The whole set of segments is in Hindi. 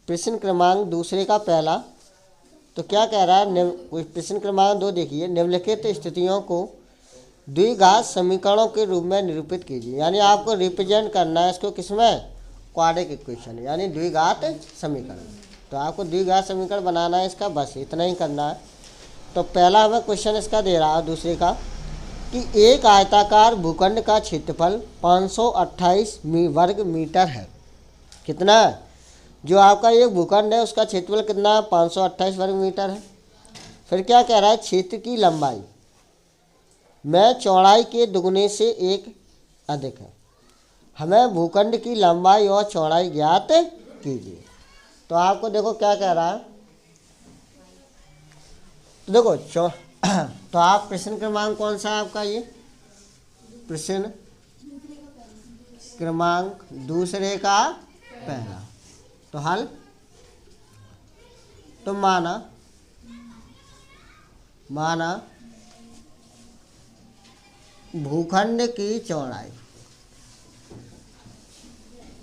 प्रश्न क्रमांक दूसरे का पहला। तो क्या कह रहा है, प्रश्न क्रमांक 2 देखिए, निम्नलिखित स्थितियों को द्विघात समीकरणों के रूप में निरूपित कीजिए। यानी आपको रिप्रेजेंट करना है इसको किसमें, क्वाड्रेटिक इक्वेशन, यानी द्विघात समीकरण। तो आपको द्विघात समीकरण बनाना है इसका, बस इतना ही करना है। तो पहला हमें क्वेश्चन इसका दे रहा है दूसरे का कि एक आयताकार भूखंड का क्षेत्रफल 528 वर्ग मीटर है। कितना है, जो आपका एक भूखंड है उसका क्षेत्रफल कितना है, 528 वर्ग मीटर है। फिर क्या कह रहा है, क्षेत्र की लंबाई में चौड़ाई के दुगने से एक अधिक है। हमें भूखंड की लंबाई और चौड़ाई ज्ञात कीजिए। तो आपको देखो क्या कह रहा है, तो देखो तो आप प्रश्न क्रमांक कौन सा है आपका, ये प्रश्न क्रमांक दूसरे का पहला। तो हल, तो माना भूखंड की चौड़ाई,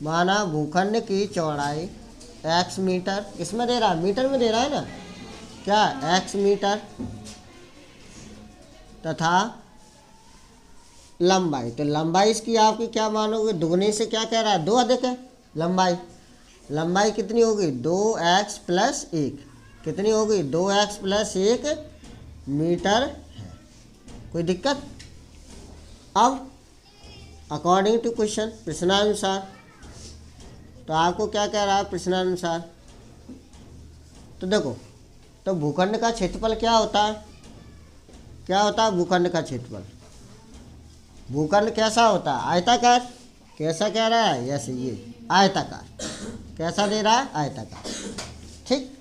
माना भूखंड की चौड़ाई x मीटर, इसमें दे रहा है, मीटर में दे रहा है ना, क्या x मीटर, तथा लंबाई, तो लंबाई इसकी आपकी क्या मानोगे, दुगने से क्या कह रहा है, 2 अधिक है। लंबाई कितनी होगी, 2x प्लस 1, कितनी होगी, 2x प्लस 1 मीटर है। कोई दिक्कत। अब अकॉर्डिंग टू क्वेश्चन, प्रश्नानुसार, तो आपको क्या कह रहा है प्रश्नानुसार, तो देखो, तो भूखंड का क्षेत्रफल क्या होता है, भूखंड का क्षेत्रफल, भूखंड कैसा होता है, आयताकार। कैसा कह रहा है, यस ये आयताकार, कैसा दे रहा है, आयताकार। ठीक,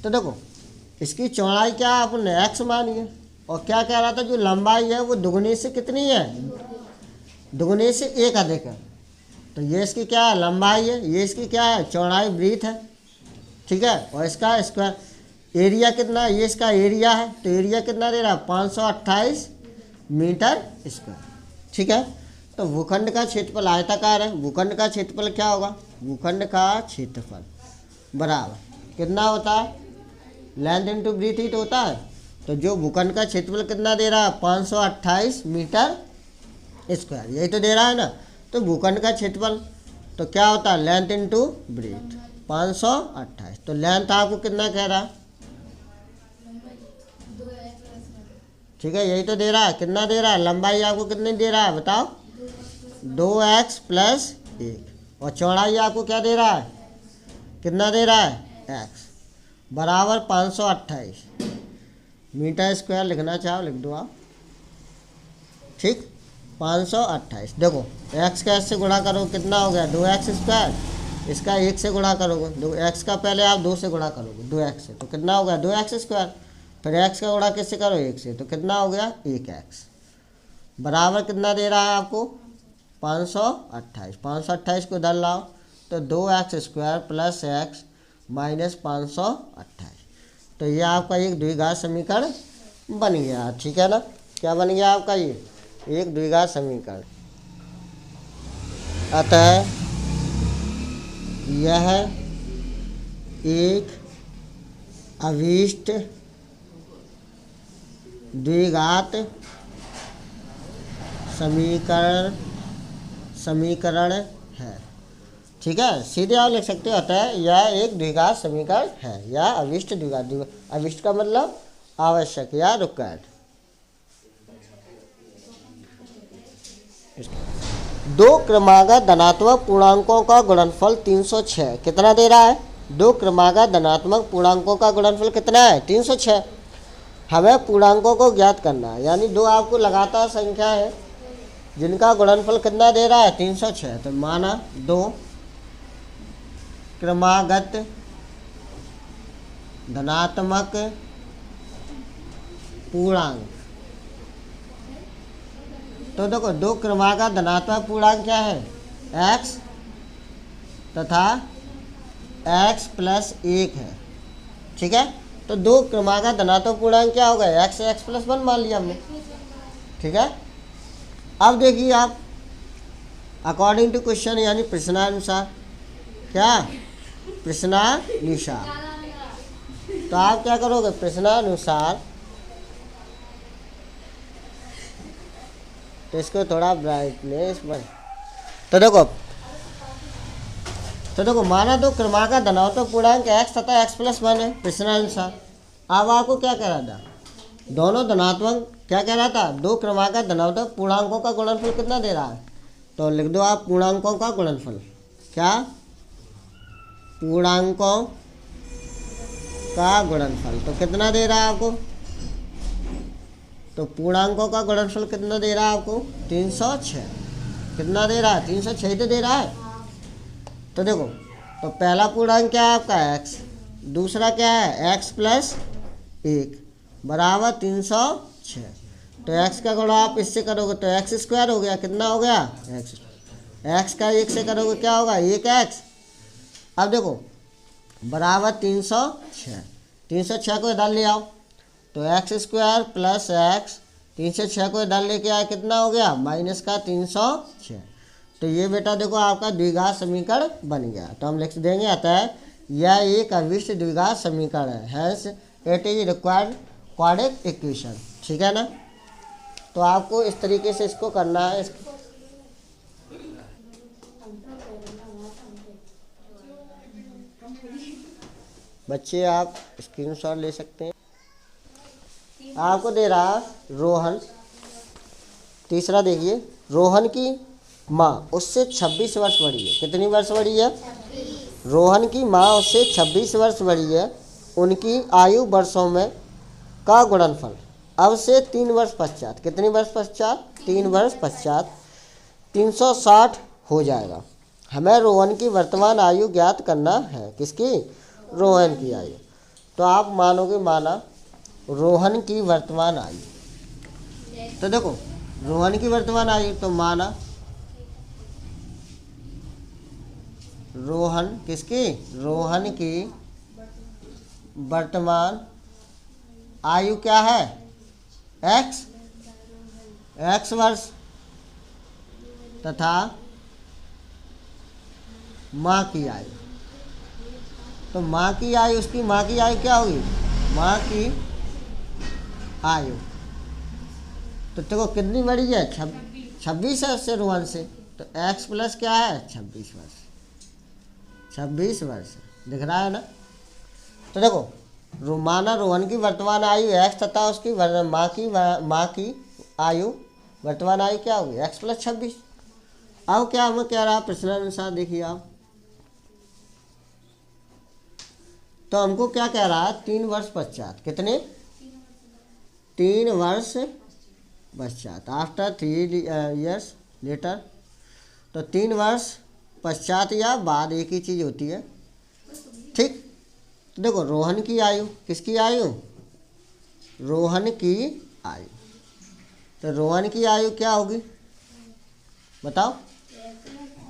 तो देखो इसकी चौड़ाई क्या आपने x मानी है, और क्या कह रहा था, जो लंबाई है वो दुगने से कितनी है, दुगने से 1 अधिक है। तो ये इसकी क्या है, लंबाई है, ये इसकी क्या है, चौड़ाई, ब्रीथ है। ठीक है, और इसका एरिया कितना है, ये इसका एरिया है। तो एरिया कितना दे रहा है, 528 मीटर स्क्वायर। ठीक है, तो भूखंड का क्षेत्रफल आयताकार है, भूखंड का क्षेत्रफल क्या होगा, भूखंड का क्षेत्रफल बराबर कितना होता है, लेंथ इंटू ब्रीथ ही तो होता है। तो जो भूखंड का क्षेत्रफल कितना दे रहा है, 528 मीटर स्क्वायर, यही तो दे रहा है ना। तो भूखंड का क्षेत्रफल तो क्या होता है, लेंथ इंटू ब्रीथ, 528। तो लेंथ आपको कितना कह रहा है, ठीक है, यही तो दे रहा है, कितना दे रहा है, लंबाई आपको कितनी दे रहा है बताओ, 2x प्लस 1, और चौड़ाई आपको क्या दे रहा है, कितना दे रहा है, x बराबर 528 मीटर स्क्वायर। लिखना चाहो लिख दो आप। ठीक, 528। देखो x का s से गुणा करो, कितना हो गया, 2x स्क्वायर, इसका 1 से गुणा करोगे, x का पहले आप 2 से गुणा करोगे, 2x से, तो कितना हो गया, 2x स्क्वायर। फिर x का गुणा किससे करो, 1 से, तो कितना हो गया, 1x बराबर कितना दे रहा है आपको, 528। 528 को इधर लाओ, तो 2x square plus x minus 528। तो ये आपका एक द्विघात समीकरण बन गया। ठीक है ना, क्या बन गया आपका, ये एक द्विघात समीकरण। अतः यह एक अभीष्ट द्विघात समीकरण है। ठीक है, सीधे आप लिख सकते हो, अतः यह एक द्विघात समीकरण है, या अभीष्ट द्विघात। अभीष्ट का मतलब आवश्यक या रिक्वायर्ड। दो क्रमागत धनात्मक पूर्णांकों का गुणनफल 306 कितना दे रहा है, दो क्रमागत धनात्मक पूर्णांकों का गुणनफल कितना है, 306। हमें पूर्णांकों को ज्ञात करना है, यानी दो आपको लगातार संख्या है जिनका गुणनफल कितना दे रहा है, 306। तो माना दो क्रमागत धनात्मक पूर्णांक। तो देखो दो क्रमागत धनात्मक पूर्णांक क्या है, x तथा x प्लस 1 है। ठीक है, तो दो क्रमागत धनात्मक पूर्णांक क्या होगा, x प्लस 1 मान लिया हमने। ठीक है, अब देखिए आप अकॉर्डिंग टू क्वेश्चन, यानी प्रश्नानुसार, क्या प्रश्नानुसार। तो आप क्या करोगे, प्रश्नानुसार। तो इसको थोड़ा ब्राइटनेस बढ़। तो देखो माना दो क्रमांक धनात्मक पूर्णांक x तथा x+1 है प्रश्नानुसार। अब आपको क्या कह रहा था, दोनों धनात्मक, क्या कह रहा था, दो क्रमांक धनात्मक पूर्णांकों का गुणनफल कितना दे रहा है। तो लिख दो आप पूर्णांकों का गुणनफल। क्या, पूर्णांकों का गुणनफल। तो कितना दे रहा है आपको, तो पूर्णांकों का गुणनफल कितना दे रहा है आपको, 306। कितना दे रहा है, 306 तो दे रहा है। तो देखो, तो पहला पूर्णांक क्या है आपका x, दूसरा क्या है x+1 बराबर 306। तो x का गुणा आप इससे करोगे तो x² हो गया। कितना हो गया, x का 1 से करोगे क्या होगा, 1x। अब देखो बराबर 306, 306 को इधर ले आओ तो x² + x, 306 को इधर लेके आए कितना हो गया, -306। तो ये बेटा देखो आपका द्विघात समीकरण बन गया। तो हम लिख देंगे, अतः यह एक अविष्ट द्विघात समीकरण है, hence it is required quadratic equation. ठीक है ना। तो आपको इस तरीके से इसको करना है। बच्चे आप स्क्रीनशॉट ले सकते हैं। आपको दे रहा रोहन, तीसरा देखिए, रोहन की माँ उससे 26 वर्ष बड़ी है। कितनी वर्ष बड़ी है, रोहन की माँ उससे 26 वर्ष बड़ी है। उनकी आयु वर्षों में का गुणनफल अब से 3 वर्ष पश्चात, कितनी वर्ष पश्चात, 3 वर्ष पश्चात 360 हो जाएगा। हमें रोहन की वर्तमान आयु ज्ञात करना है। किसकी, रोहन की आयु। तो आप मानोगे, माना रोहन की वर्तमान आयु। तो देखो रोहन की वर्तमान आयु, तो माना रोहन, किसकी, रोहन की वर्तमान आयु क्या है, x वर्ष तथा माँ की आयु। तो माँ की आयु, उसकी माँ की आयु क्या होगी, माँ की आयु। तो देखो कितनी बड़ी है, 26 है उससे, रोहन से। तो x+ क्या है, 26 वर्ष, 26 वर्ष दिख रहा है ना। तो देखो माना रोहन की वर्तमान आयु x तथा उसकी माँ की आयु, वर्तमान आयु क्या होगी, x + 26। अब क्या हमें कह रहा है प्रश्नानुसार, देखिए आप। तो हमको क्या कह रहा है, 3 वर्ष पश्चात, कितने, 3 वर्ष पश्चात, आफ्टर 3 years लेटर। तो 3 वर्ष पश्चात या बाद, एक ही चीज़ होती है। ठीक। तो देखो रोहन की आयु, किसकी आयु, रोहन की आयु। तो रोहन की आयु क्या होगी बताओ।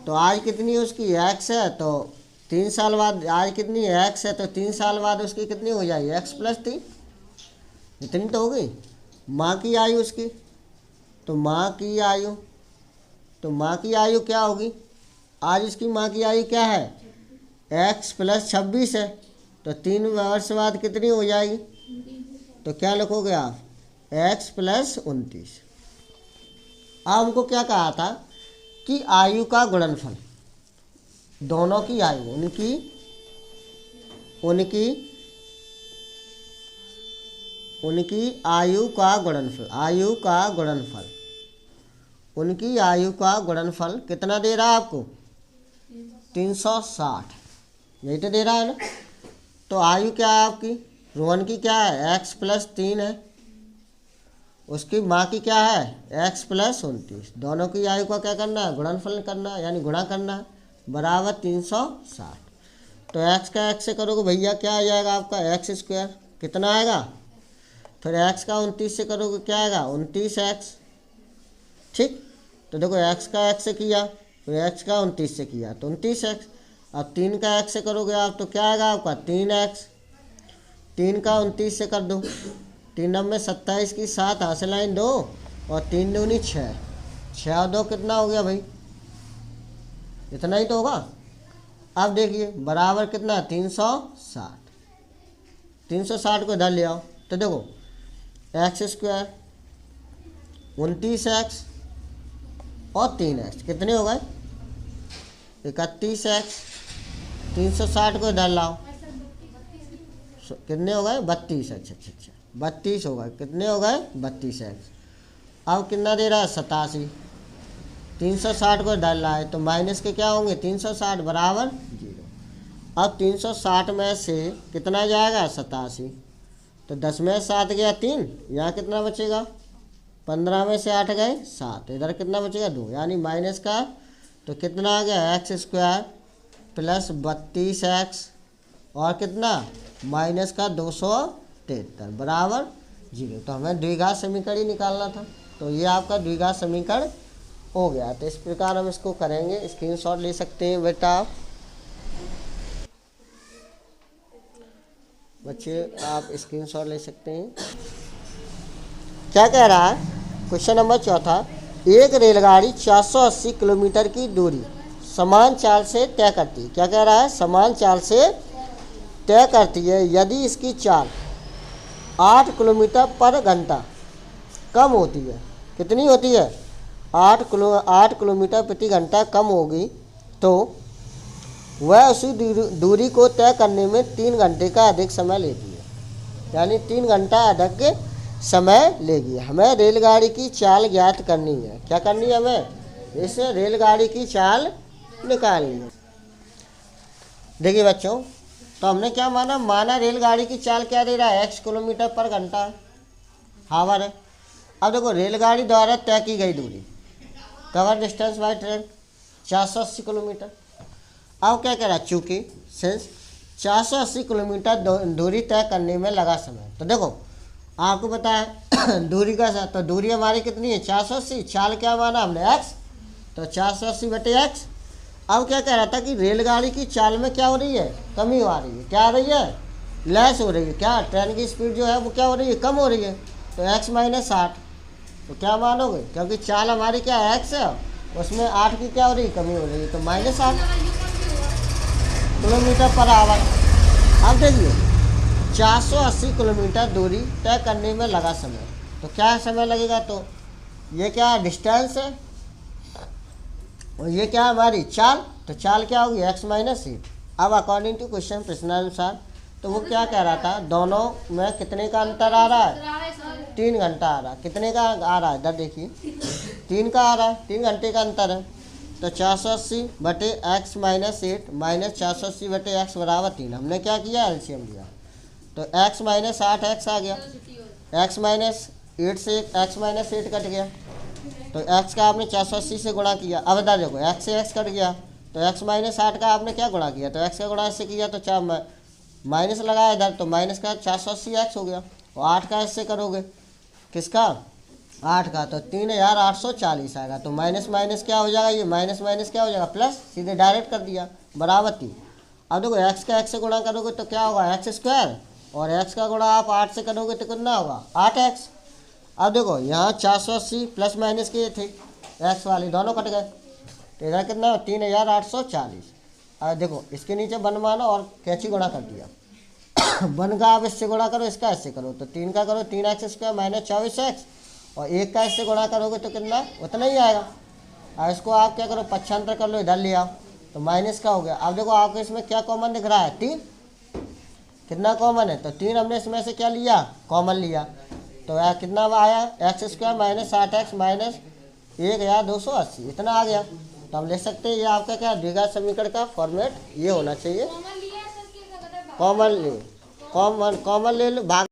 तो आज कितनी है उसकी, x है। तो 3 साल बाद, आज कितनी है, x है। तो 3 साल बाद उसकी कितनी हो जाएगी, x + 3, इतनी तो हो गई। माँ की आयु उसकी, तो माँ की आयु, तो माँ की आयु क्या होगी, आज इसकी माँ की आयु क्या है, x + 26 है। तो 3 वर्ष बाद कितनी हो जाएगी, तो क्या लिखोगे आप, x + 29। अब हमको क्या कहा था कि आयु का गुणनफल, दोनों की आयु, उनकी आयु का गुणनफल, उनकी आयु का गुणनफल कितना दे रहा है आपको, 360, यही तो दे रहा है ना। तो आयु क्या है आपकी, रोहन की क्या है, x + 3 है, उसकी माँ की क्या है, x + 29। दोनों की आयु का क्या करना है, गुणनफल करना है, यानी गुणा करना है, बराबर 360। तो x का x से करोगे भैया क्या आ जाएगा आपका, x², कितना आएगा। फिर x का 29 से करोगे क्या आएगा, 29x। ठीक। तो देखो x का x से किया, फिर x का 29 से किया तो 29x। अब 3 का x से करोगे आप तो क्या आएगा आपका, 3x। 3 का 29 से कर दो, 3 9 27 की 7 हासिल लाइन 2 और 3 दूनी 6, 6 और 2 कितना हो गया भाई, इतना ही तो होगा। अब देखिए बराबर कितना 360, 360 को इधर ले आओ तो देखो एक्स स्क्वायर 29x और 3x कितने हो गए 31x, 360 को इधर लाओ कितने हो गए 32। अच्छा 32 हो गए, कितने हो गए 32x। अब कितना दे रहा है 87, 360 को इधर लाए तो माइनस के क्या होंगे 360 बराबर 0। अब 360 में से कितना जाएगा 87, तो 10 में 7 गया 3, यहाँ कितना बचेगा 15 में से 8 गए 7, इधर कितना बचेगा 2, यानी माइनस का तो कितना आ गया एक्स स्क्वायर प्लस 32x और कितना माइनस का 273 बराबर 0। तो हमें द्विघात समीकरण ही निकालना था, तो ये आपका द्विघात समीकरण हो गया। तो इस प्रकार हम इसको करेंगे, स्क्रीनशॉट ले सकते हैं बेटा आप बच्चे, आप स्क्रीनशॉट ले सकते हैं। क्या कह रहा है क्वेश्चन नंबर चौथा, एक रेलगाड़ी 480 किलोमीटर की दूरी समान चाल से तय करती है। क्या कह रहा है समान चाल से तय करती है यदि इसकी चाल 8 किलोमीटर पर घंटा कम होती है। कितनी होती है 8 किलोमीटर प्रति घंटा कम होगी तो वह उसी दूरी को तय करने में 3 घंटे का अधिक समय लेती है, यानी 3 घंटा अधिक समय लेगी। हमें रेलगाड़ी की चाल ज्ञात करनी है। क्या करनी है हमें इस रेलगाड़ी की चाल निकालनी है। देखिए बच्चों, तो हमने क्या माना रेलगाड़ी की चाल क्या दे रहा है x किलोमीटर पर घंटा हावर है। अब देखो रेलगाड़ी द्वारा तय की गई दूरी cover distance by train 480 kilometre. अब क्या कह रहा है चूँकि सिंस 480 किलोमीटर दूरी तय करने में लगा समय, तो देखो आपको पता है दूरी का, तो दूरी हमारी कितनी है 480, चाल क्या माना हमने x, तो 480 बटे x। अब क्या कह रहा था कि रेलगाड़ी की चाल में क्या हो रही है कमी आ रही है, क्या आ रही है लेस हो रही है, क्या ट्रेन की स्पीड जो है वो क्या हो रही है कम हो रही है, तो x माइनस 8। तो क्या मानोगे क्योंकि चाल हमारी क्या है x है, उसमें 8 की क्या हो रही है कमी हो रही है, तो -8 किलोमीटर पर आवर। अब देखिए 480 किलोमीटर दूरी तय करने में लगा समय, तो क्या समय लगेगा, तो ये क्या डिस्टेंस है और ये क्या हमारी चाल, तो चाल क्या होगी x माइनस 8। अब अकॉर्डिंग टू क्वेश्चन प्रश्नानुसार तो वो क्या कह रहा था दोनों में कितने का अंतर आ रहा है 3 घंटा आ रहा है। कितने का आ रहा है इधर देखिए 3 का आ रहा है, 3 घंटे का अंतर है। तो 480 बटे x माइनस 8 माइनस 480 बटे x बराबर 3। हमने क्या किया एलसीएम लिया, तो x माइनस 8x आ गया, x माइनस 8 से x माइनस 8 कट गया, तो x का आपने 480 से गुणा किया। अब इधर देखो x से x कट गया, तो x माइनस 8 का आपने क्या गुणा किया, तो x का गुणा इससे किया तो 4 माइनस लगाया इधर, तो माइनस का 480x हो गया, और 8 का इससे करोगे किसका 8 का, तो 3840 आएगा। तो माइनस माइनस क्या हो जाएगा, ये माइनस माइनस क्या हो जाएगा प्लस, सीधे डायरेक्ट कर दिया बराबर 3। अब देखो x का x से गुणा करोगे तो क्या होगा x स्क्वायर, और x का गुणा आप 8 से करोगे तो कितना होगा 8x। अब देखो यहाँ 480 प्लस माइनस के थे x वाले दोनों कट गए, तो इधर कितना 3840। अब देखो इसके नीचे बन मानो और कैची गुणा कर दिया बन का आप इससे गुणा करो, इसका इससे करो, तो 3 का करो 3x स्क्वायर माइनस 24x, और 1 का इससे गुणा करोगे तो कितना उतना ही आएगा। अब इसको आप क्या करो पक्षांतर कर लो, इधर ले आओ, तो माइनस का हो गया। अब देखो आपको इसमें क्या कॉमन दिख रहा है 3, कितना कॉमन है, तो 3 हमने इसमें से क्या लिया कॉमन लिया, तो यार कितना आया x square minus 8x minus 1280 इतना आ गया। तो हम लिख सकते हैं ये आपका क्या द्विघात समीकरण का फॉर्मेट ये होना चाहिए। कॉमन ले लो भाग